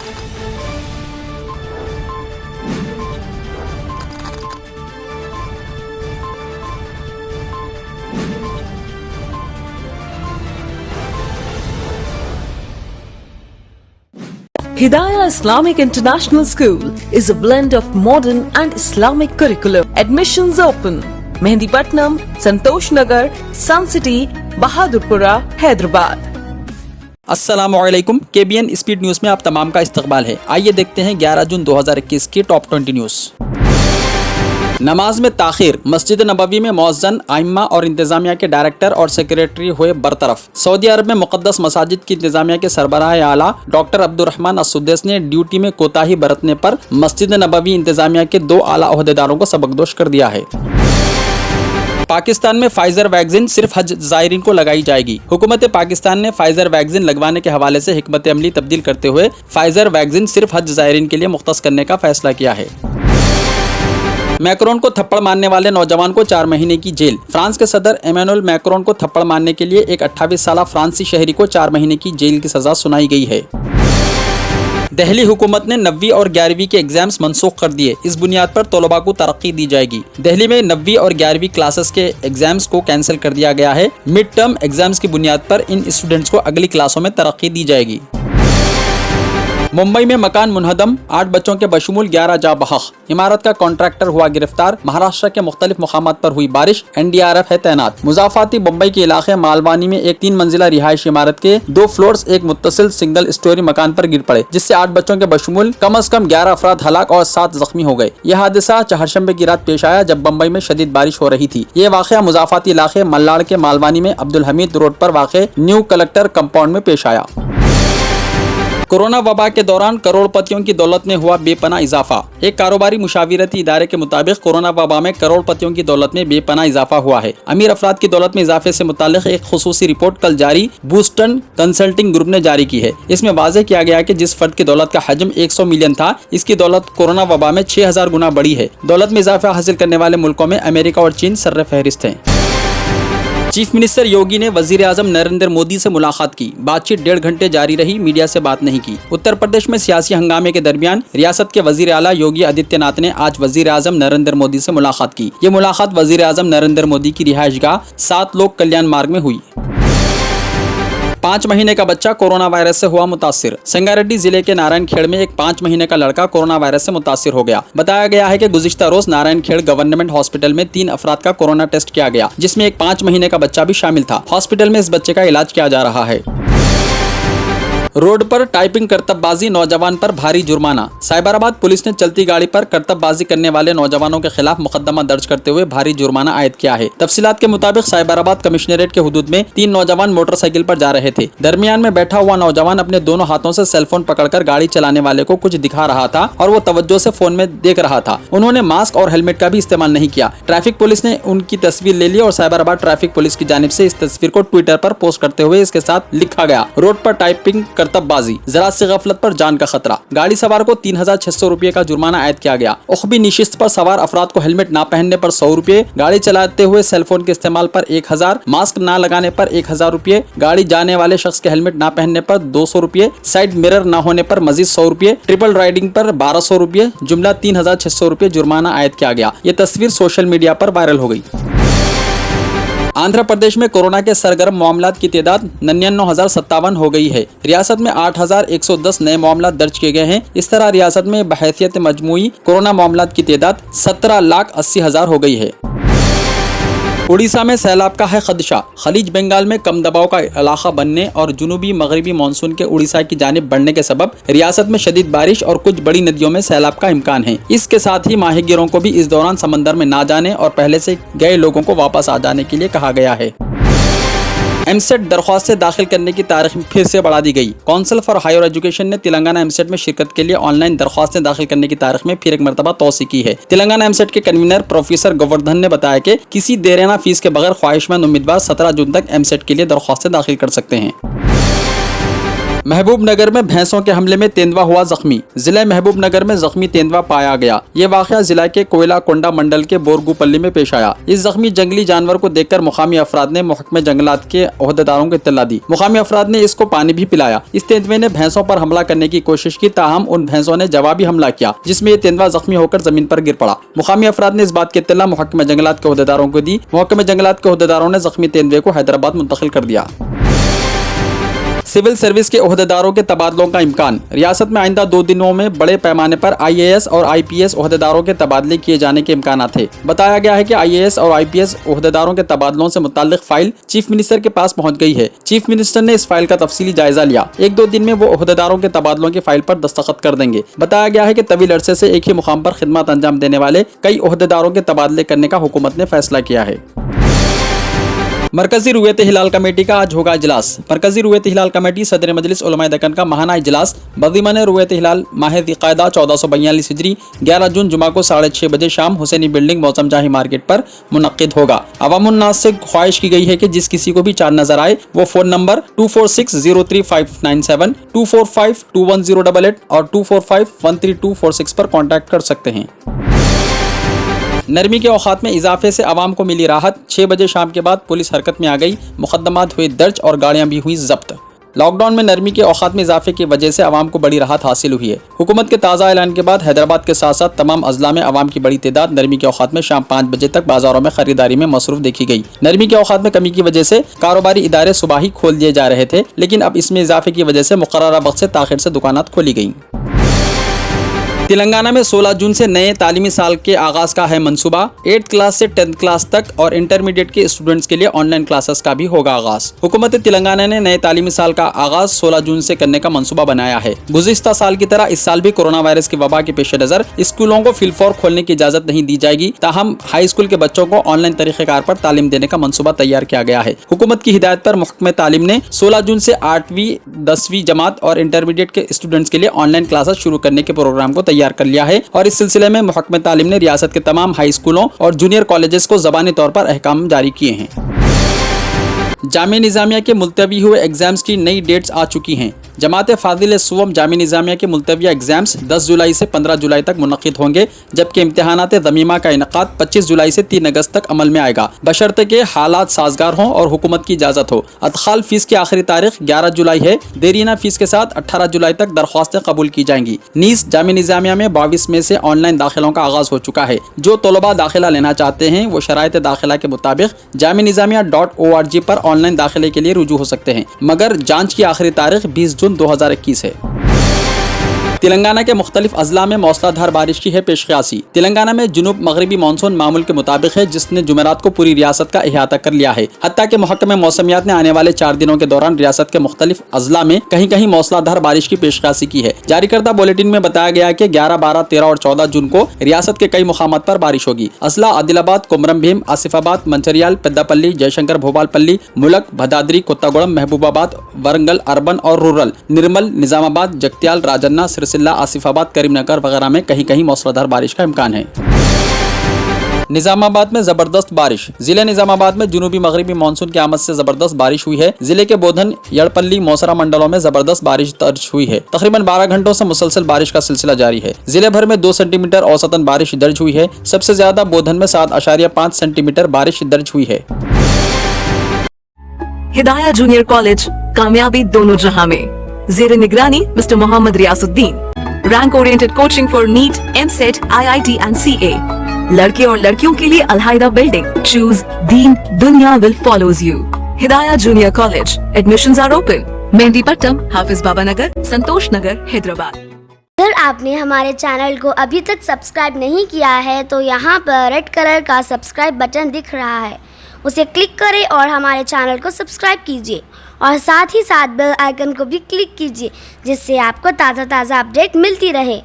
Hidayah Islamic International School is a blend of modern and Islamic curriculum. Admissions open. Mehndipatnam, Santosh Nagar, Sun City, Bahadurpura, Hyderabad. अस्सलामुअलैकुम, KBN speed news में आप तमाम का इस्तकबाल है। आइए देखते हैं 11 जून 2021 की टॉप 20 न्यूज़। नमाज में ताखिर, मस्जिद नबवी में मुअज्जिन, आइम्मा और इंतजामिया के डायरेक्टर और सेक्रेटरी हुए बरतरफ। सऊदी अरब में मुक़द्दस मसाजिद की इंतजामिया के सरबराह आला डॉक्टर अब्दुर्रहमान अस्सुदैस ने ड्यूटी में कोताही बरतने पर मस्जिद नबवी इंतजामिया के 2 आला ओहदेदारों को सबकदोश कर दिया है। पाकिस्तान में फाइजर वैक्सीन सिर्फ हज ज़ायरीन को लगाई जाएगी। हुकूमत पाकिस्तान ने फाइजर वैक्सीन लगवाने के हवाले से हिकमत अमली तब्दील करते हुए फाइजर वैक्सीन सिर्फ हज ज़ायरीन के लिए मुख्तस करने का फैसला किया है। मैक्रोन को थप्पड़ मारने वाले नौजवान को 4 महीने की जेल। फ्रांस के सदर इमैनुअल मैक्रोन को थप्पड़ मारने के लिए एक 28 साला फ्रांसी शहरी को 4 महीने की जेल की सजा सुनाई गई है। दिल्ली हुकूमत ने 9वीं और 11वीं के एग्जाम्स मनसूख कर दिए। इस बुनियाद पर तलबा को तरक्की दी जाएगी। दिल्ली में 9वीं और 11वीं क्लासेस के एग्जाम्स को कैंसिल कर दिया गया है। मिड टर्म एग्जाम्स की बुनियाद पर इन स्टूडेंट्स को अगली क्लासों में तरक्की दी जाएगी। मुंबई में मकान मुनहदम, 8 बच्चों के बशमूल 11 जाँ बहक। इमारत का कॉन्ट्रैक्टर हुआ गिरफ्तार। महाराष्ट्र के मुख्तलिफ मुकामात पर हुई बारिश, NDRF है तैनात। मुजाफाती मुंबई के इलाके मालवानी में एक 3 मंजिला रिहायशी इमारत के 2 फ्लोर्स एक मुत्तसिल सिंगल स्टोरी मकान पर गिर पड़े, जिससे 8 बच्चों के बशमूल कम अज कम 11 अफराद हलाक और 7 जख्मी हो गए। यह हादसा चहरशंबे की रात पेश आया जब मुंबई में शदीद बारिश हो रही थी। ये वाक़या मुजाफाती इलाके मल्लाड़ के मालवानी में अब्दुल हमीद रोड पर वाक़े न्यू कलेक्टर कंपाउंड में पेश आया। कोरोना वबा के दौरान करोड़पतियों की दौलत में हुआ बेपनाह इजाफा। एक कारोबारी मुशाविरती इदारे के मुताबिक कोरोना वबा में करोड़पतियों की दौलत में बेपनाह इजाफा हुआ है। अमीर अफराद की दौलत में इजाफे से मुतालिक एक खुसूसी रिपोर्ट कल जारी बूस्टन कंसल्टिंग ग्रुप ने जारी की है। इसमें वाज़ेह किया गया कि जिस फर्द की दौलत का हजम 100 मिलियन था, इसकी दौलत कोरोना वबा में 6000 गुना बढ़ी है। दौलत में इजाफा हासिल करने वाले मुल्कों में अमेरिका और चीन सर्रे फहरिस्त हैं। चीफ मिनिस्टर योगी ने वजीर आजम नरेंद्र मोदी से मुलाकात की। बातचीत 1.5 घंटे जारी रही, मीडिया से बात नहीं की। उत्तर प्रदेश में सियासी हंगामे के दरमियान रियासत के वजीर आला योगी आदित्यनाथ ने आज वजीर आजम नरेंद्र मोदी से मुलाकात की। ये मुलाकात वजीर आजम नरेंद्र मोदी की रिहायशगाह 7 लोक कल्याण मार्ग में हुई। 5 महीने का बच्चा कोरोना वायरस से हुआ मुतासिर। संगारेड्डी जिले के नारायणखेड़ में एक 5 महीने का लड़का कोरोना वायरस से मुतासिर हो गया। बताया गया है कि गुज़िश्ता रोज नारायणखेड़ गवर्नमेंट हॉस्पिटल में 3 अफराद का कोरोना टेस्ट किया गया, जिसमें एक 5 महीने का बच्चा भी शामिल था। हॉस्पिटल में इस बच्चे का इलाज किया जा रहा है। रोड पर टाइपिंग करतबबाजी, नौजवान पर भारी जुर्माना। साइबराबाद पुलिस ने चलती गाड़ी पर करतबबाजी करने वाले नौजवानों के खिलाफ मुकदमा दर्ज करते हुए भारी जुर्माना आयद किया है। तफसीलात के मुताबिक साइबराबाद कमिश्नरेट के हुदूद में 3 नौजवान मोटरसाइकिल पर जा रहे थे। दरमियान में बैठा हुआ नौजवान अपने दोनों हाथों से सेलफोन पकड़कर गाड़ी चलाने वाले को कुछ दिखा रहा था और वो तवज्जो से फोन में देख रहा था। उन्होंने मास्क और हेलमेट का भी इस्तेमाल नहीं किया। ट्रैफिक पुलिस ने उनकी तस्वीर ले ली और साइबराबाद ट्रैफिक पुलिस की जानिब से इस तस्वीर को ट्विटर पर पोस्ट करते हुए इसके साथ लिखा गया, रोड पर टाइपिंग करतबबाजी, जरा से गफलत पर जान का खतरा। गाड़ी सवार को 3600 रुपये का जुर्माना आयद किया गया। उखबी निशिस्त पर सवार अफराद को हेलमेट ना पहनने पर 100 रुपये, गाड़ी चलाते हुए सेलफोन के इस्तेमाल पर 1000, मास्क ना लगाने पर 1000 रुपये, गाड़ी जाने वाले शख्स के हेलमेट ना पहनने पर 200 रुपये, साइड मिरर ना होने पर मजीद 100 रुपये, ट्रिपल राइडिंग पर 1200 रुपये, जुमला 3600 रुपये जुर्माना आयद किया गया। ये तस्वीर सोशल मीडिया पर वायरल हो गई। आंध्र प्रदेश में कोरोना के सरगर्म मामलात की तादाद 99,057 हो गई है। रियासत में 8,110 नए मामलात दर्ज किए गए हैं। इस तरह रियासत में बहैसियत मजमूई कोरोना मामलात की तादाद 17,80,000 हो गई है। उड़ीसा में सैलाब का है खदशा। खलीज बंगाल में कम दबाव का इलाका बनने और जुनूबी मगरबी मानसून के उड़ीसा की जानिब बढ़ने के सबब रियासत में शदीद बारिश और कुछ बड़ी नदियों में सैलाब का इम्कान है। इसके साथ ही माहिरगिरों को भी इस दौरान समंदर में ना जाने और पहले से गए लोगों को वापस आ जाने के लिए कहा गया है। एमसेट दरख्वास्तें दाखिल करने की तारीख फिर से बढ़ा दी गई। काउंसिल फॉर हायर एजुकेशन ने तेलंगाना एमसेट में शिरकत के लिए ऑनलाइन दरख्वास्तें दाखिल करने की तारीख में फिर एक मरतबा तौसी की है। तेलंगाना एमसेट के कन्वीनर प्रोफेसर गोवर्धन ने बताया कि किसी देराना फीस के बगैर ख्वाहिशमंद उम्मीदवार 17 जून तक एमसेट के लिए दरख्वास्तें दाखिल कर सकते हैं। महबूब नगर में भैंसों के हमले में तेंदुआ हुआ जख्मी। जिला महबूब नगर में जख्मी तेंदुआ पाया गया। ये वाकया जिला के कोयला कोंडा मंडल के बोरगुपल्ली में पेश आया। इस जख्मी जंगली जानवर को देखकर मुकामी अफराद ने महकमे जंगलात के ओहदेदारों को इत्तला दी। मुकामी अफराद ने इसको पानी भी पिलाया। इस तेंदुए ने भैंसों पर हमला करने की कोशिश की, ताहम उन भैंसों ने जवाबी हमला किया, जिसमें ये तेंदुआ जख्मी होकर जमीन पर गिर पड़ा। मुकामी अफराद ने इस बात की इत्तला महकमे जंगलात के ओहदेदारों को दी। महकमे जंगलात के ओहदेदारों ने जख्मी तेंदुए को हैदराबाद मुंतकिल कर दिया। सिविल सर्विस के ओहदेदारों के तबादलों का इम्कान। रियासत में आइंदा 2 दिनों में बड़े पैमाने पर IAS और IPS ओहदेदारों के तबादले किए जाने के इम्कान थे। बताया गया है कि IAS और IPS ओहदेदारों के तबादलों से मुताल्लिक फाइल चीफ मिनिस्टर के पास पहुंच गई है। चीफ मिनिस्टर ने इस फाइल का तफसीली जायजा लिया। 1-2 दिन में वो ओहदेदारों के तबादलों की फाइल पर दस्तखत कर देंगे। बताया गया है कि तवील अरसे से एक ही मुकाम पर खिदमत अंजाम देने वाले कई ओहदेदारों के तबादले करने का हुकूमत ने फैसला किया है। मरकजी रुयत हिलाल कमेटी का आज होगा इजलास। मरकजी रुयत हिलाल कमेटी सदर मजलिस उलमाए दक्कन का माहाना इजलास बदीमन रुयत हिलाल माह ज़िक़ादा 1442 हिजरी 11 जून जुमा को 6:30 बजे शाम हुसैनी बिल्डिंग मौसम जाही मार्केट पर मुनक्किद होगा। अवामुन्नास से ख्वाहिश की गई है कि जिस किसी को भी चांद नजर आए वो फ़ोन नंबर 24603597, 2452108 और 245132446 पर कॉन्टैक्ट कर सकते हैं। नरमी के औकात में इजाफे से आवाम को मिली राहत। 6 बजे शाम के बाद पुलिस हरकत में आ गई। मुकदमात हुए दर्ज और गाड़ियां भी हुई जब्त। लॉकडाउन में नरमी के औकात में इजाफे की वजह से आवाम को बड़ी राहत हासिल हुई है। हुकूमत के ताज़ा ऐलान के बाद हैदराबाद के साथ साथ तमाम अजला में आवाम की बड़ी तादाद नरमी के औकात में शाम 5 बजे तक बाजारों में खरीदारी में मसरूफ देखी गई। नरमी के औकात में कमी की वजह से कारोबारी इदारे सुबह ही खोल दिए जा रहे थे, लेकिन अब इसमें इजाफे की वजह से मुकर्ररा वक्त से ताखिर से दुकानात खोली गई। तेलंगाना में 16 जून से नए तालीमी साल के आगाज का है मंसूबा। 8th क्लास से 10th क्लास तक और इंटरमीडिएट के स्टूडेंट्स के लिए ऑनलाइन क्लासेस का भी होगा आगाज। हुकूमत तेलंगाना ने नए तालीमी साल का आगाज 16 जून से करने का मंसूबा बनाया है। गुज़िश्ता साल की तरह इस साल भी कोरोना वायरस की वबा के पेश नजर स्कूलों को फिलफौर खोलने की इजाजत नहीं दी जाएगी, ताहम हाई स्कूल के बच्चों को ऑनलाइन तरीक़ेकार पर तालीम देने का मंसूबा तैयार किया गया है। हुकूमत की हिदायत पर महकमे तालीम ने 16 जून से 8वीं 10वीं जमात और इंटरमीडिएट के स्टूडेंट्स के लिए ऑनलाइन क्लासेस शुरू करने के प्रोग्राम को तैयार कर लिया है और इस सिलसिले में महकमे तालीम ने रियासत के तमाम हाई स्कूलों और जूनियर कॉलेजेस को ज़बानी तौर पर अहकाम जारी किए हैं। जामिया निज़ामिया के मुलतवी हुए एग्जाम्स की नई डेट्स आ चुकी हैं। जमात फाजिल सुवम जामिया निज़ामिया के मुलतविया एग्जाम्स 10 जुलाई से 15 जुलाई तक मुनक़िद होंगे, जबकि इम्तिहानात ज़मीमा का इनक़ाद 25 जुलाई से 3 अगस्त तक अमल में आएगा, बशर्ते के हालात साजगार हों और हुकूमत की इजाज़त हो। अदखाल फीस की आखिरी तारीख 11 जुलाई है। देरीना फीस के साथ 18 जुलाई तक दरख्वास्तें कबूल की जाएंगी। नीज़ जामिया निज़ामिया में 22 मई से ऑनलाइन दाखिलों का आगाज़ हो चुका है। जो तलबा दाखिला लेना चाहते हैं वो शराइत दाखिला के मुताबिक jamianizzamia.org पर ऑनलाइन दाखिले के लिए रुजू हो सकते हैं, मगर जांच की आखिरी तारीख 20 जून 2021 है। तेलंगाना के मुख्तलिफ अजला में मौसलाधार बारिश की है पेशकयासी। तेलंगाना में जुनूब मगरबी मानसून मामूल के मुताबिक है, जिसने जुमेरात को पूरी रियासत का अहाता कर लिया है। हत्ता के महकमे मौसमियात ने आने वाले 4 दिनों के दौरान रियासत के मुख्तलिफ अजला में कहीं कहीं मौसलाधार बारिश की पेशकयासी की है। जारी करदा बुलेटिन में बताया गया है कि 11, 12, 13 और 14 जून को रियासत के कई मुकामात पर बारिश होगी। अजला आदिलाबाद, कोमरम भीम, आसिफाबाद, मंचरियाल, पेद्दापल्ली, जयशंकर, भोपालपल्ली, मुलक, भदाद्री, कोत्तागुड़म, महबूबाबाद, वरंगल अर्बन और रूरल, निर्मल, निजामाबाद, जगत्याल, राजन्ना, सिरसिल्ला, आसिफाबाद, करीमनगर वगैरह में कहीं कहीं मौसलाधार बारिश का इम्कान है। निजामाबाद में जबरदस्त बारिश। जिले निजामाबाद में जुनूबी मगरबी मानसून की आमद से जबरदस्त बारिश हुई है। जिले के बोधन, यड़पल्ली, मौसरा मंडलों में जबरदस्त बारिश दर्ज हुई है। तकरीबन 12 घंटों से मुसलसल बारिश का सिलसिला जारी है। जिले भर में 2 सेंटीमीटर औसतन बारिश दर्ज हुई है। सबसे ज्यादा बोधन में 7.5 सेंटीमीटर बारिश दर्ज हुई है। हिदाया जूनियर कॉलेज, कामयाबी दोनों जहां में। ज़ेरे निगरानी mister Mohammed Riyasuddin. Rank oriented coaching for NEET, EAMCET, IIT and CA। लड़के और लड़कियों के लिए अलहायदा बिल्डिंग। चूज दीन, दुनिया will follows you. Hidaya junior college, admissions are open. Mehdipatnam, Hafiz Baba Nagar, Santosh Nagar, Hyderabad. अगर आपने हमारे चैनल को अभी तक सब्सक्राइब नहीं किया है तो यहाँ पर रेड कलर का सब्सक्राइब बटन दिख रहा है, उसे क्लिक करें और हमारे चैनल को सब्सक्राइब कीजिए और साथ ही साथ बेल आइकन को भी क्लिक कीजिए, जिससे आपको ताज़ा अपडेट मिलती रहे।